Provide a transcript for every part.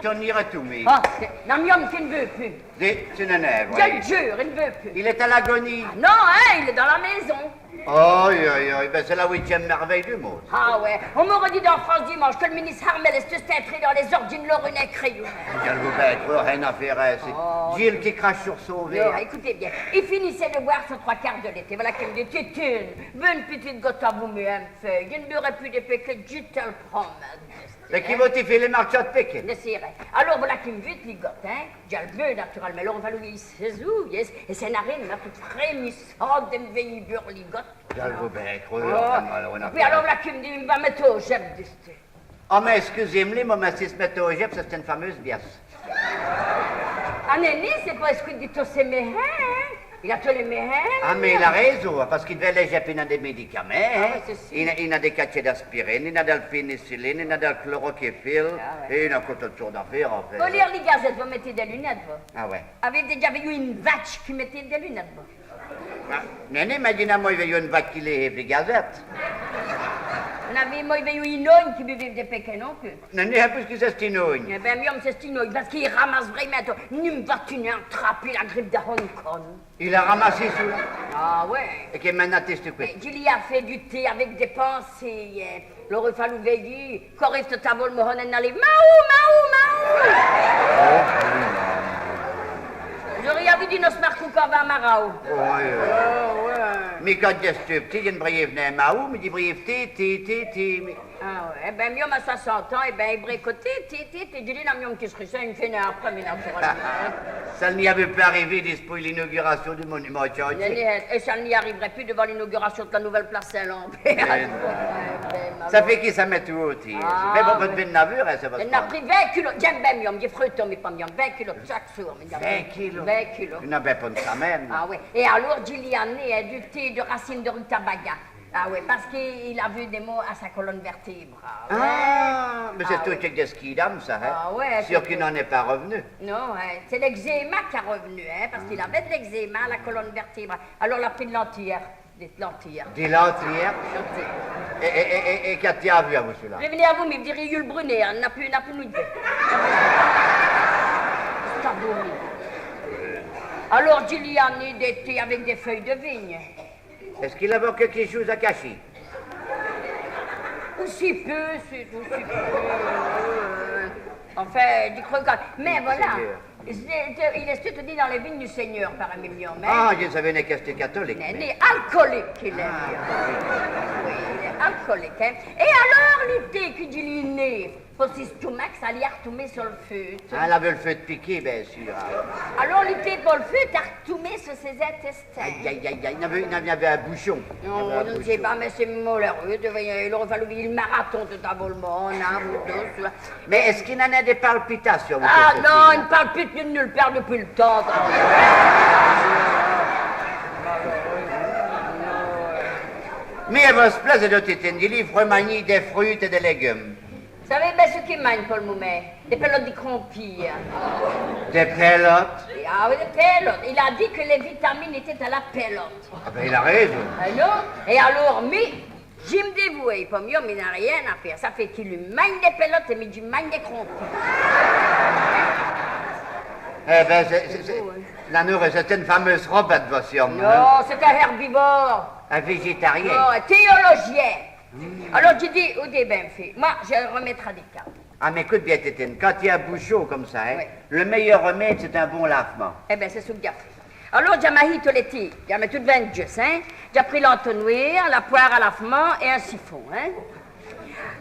t'en iras tout, mais. Ah, non, miam qui ne veut plus. Tu n'en es, Je le jure, il ne veut plus. Il est à l'agonie. Non, hein, il est dans la maison. Aïe, aïe, aïe, ben c'est la 8e merveille du monde. Ah ouais, on m'aurait dit dans France Dimanche que le ministre Harmel est entré dans les ordines Lorunec Crayon. Quel vous bête, rien à faire, c'est Gilles qui crache sur son verre. Non, écoutez bien, il finissait de boire son 3/4 de l'été. Voilà qu'il me dit, Titine, bonne petite gosse à vous, mais un feuille. Il ne l'aurait plus de que je te le prends, mais qui va t'y faire les marchés de Pékin? Alors voilà qu'il me dit, ligote, hein. J'ai le bleu, naturellement. Alors on va lui ses ouilles, et ses narines, là, toute frémissante, de me veiller burligote. Quel vous bête, puis alors voilà qu'il me dit, il va mettre au jeb du sté. Oh, mais excusez-moi, mais si se mettre au jeb, c'est une fameuse biasse. Ah, Néni, c'est pas ce que dit tous ces méhins, hein. Il a tous les méhins. Ah, mais il a raison, parce qu'il devait les jeter dans des médicaments. Ah, ouais, il a des cachets d'aspirine, il a de la pénicilline, il a de la chloroquéphile, et il a toute sorte d'affaires, en fait. Faut lire les gazettes, vous mettez des lunettes, vous. Ah ouais. Avez déjà vu une vache qui mettait des lunettes, vous? Ah, Néné m'a dit, moi, il y a une vache qui lève les gazettes. Moi, il y a eu une ogne qui buvait des pékins non plus. Néné, un peu ce que c'est cette ogne. Eh bien, mieux, c'est cette ogne, parce qu'il ramasse vraiment. Nous va tu attraper la grippe de Hong Kong. Il a ramassé sous là. Ah ouais. Et qui maintenant t'es stupide. Il y a fait du thé avec des pensées. Il aurait fallu veiller. Qu'arrive de ta vol, me renaît dans les Maou. J'aurais vu dire nos smarcou kaba marao. Ouais. Mais quand t'es stupide, il y a une briève dans Maou, mais dit briève té. Ah ouais, ben mieux, à 60 ans, et ben, il bricoté, et dis la mieux qui serait ça, il me fait après, mais naturellement. Ça n'y avait pas arrivé pour l'inauguration du monument Tchotchi. Et ça n'y arriverait plus devant l'inauguration de la nouvelle place Saint-Laurent. Ça fait qui ça met tout haut, c'est pas pour de navire, c'est pas ça. Il a pris 20 kilos, j'aime bien mieux, il fruitons, mais pas mieux, 20 kilos chaque jour. 20 kilos? 20 kilos. Il n'a pas de semaine. Ah oui, et alors, Giuliani a du thé de racines de rutabaga. Ah oui, parce qu'il a vu des mots à sa colonne vertébrale. Ah, mais c'est tout avec des skis d'âme, ça, hein? Ah ouais. Sûr qu'il n'en est pas revenu. Non, c'est l'eczéma qui a revenu, hein, parce qu'il avait de l'eczéma à la colonne vertébrale. Alors, il a pris de l'antillère. Des lentilles. Des lentilles? Et qu'est-ce qu'il a vu à vous, celui-là? Je vais venir à vous, mais vous direz Yul Brunet, on n'a plus nous de Alors, Giuliani d'été avec des feuilles de vigne. Est-ce qu'il avait quelque chose à cacher? Aussi peu, c'est aussi peu. Enfin, du croquant. Mais voilà, il est tout dit dans les vignes du Seigneur par un million. Ah, je savais qu'il était catholique. Il est alcoolique, il est. Oui, il est alcoolique. Hein. Et alors, l'été qui dit l'inné, pour si stomac, ça lui a retombé sur le feu. Ah, elle avait le feu de piquer, bien sûr. Alors, l'été pour le feu, t'as retombé sur ses intestins. Aïe, il y avait un bouchon. Non, je ne sais pas, mais c'est malheureux. Il aurait fallu vivre le marathon de Tavolmon, hein, vous deux. Mais est-ce qu'il en a des palpitations? Ah non, il ne palpite, il ne le perd depuis le temps. Mais elle va se placer de tétine, des livres maniés des fruits et des légumes. Vous savez bien ce qu'il mange, Paul Moumet? Des pelotes de crampilles. Des pelotes? Ah oui, des pelotes. Il a dit que les vitamines étaient à la pelote. Ah ben il a raison. Alors? Et alors, mais, j'y me dévouer, pas mieux, mais il n'a rien à faire. Ça fait qu'il lui mange des pelotes et il mange des crampilles. Eh ben, la nourriture, c'est une fameuse robette, voici, homme. Non, c'est un herbivore. Un végétarien. Non, un théologien. Alors, j'ai dit, au début, moi, je le remettrai des cartes. Ah, mais écoute bien, Tétine, quand il y a un bouchon comme ça, hein, Oui. le meilleur remède, c'est un bon lavement. Eh bien, c'est ce que j'ai fait. Alors, j'ai mahi tous les thés. J'ai mis tout 20 jus, hein. J'ai pris l'entonnoir, la poire à lavement et un siphon, hein.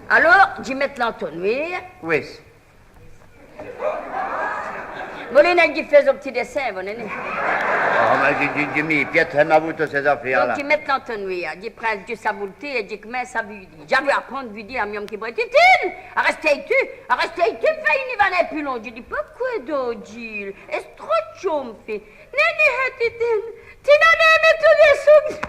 Alors, j'y mets l'entonnoir. Oui. Vous voulez qu'il fasse un petit dessin, vous voyez. Oh, mais j'ai mis piètre à vous toutes ces affaires-là. Donc, ils mettent l'entonnoir, ils prennent du savouté et ils disent, ça veut dire. J'avais apprendre à lui dire à miam qui pourrait, Titine, arrêtez-tu, fais une vanne plus long. Je dis, pourquoi d'Odile? Est-ce trop de chum fait? Nani, Titine, tu n'en aimes tous les sous.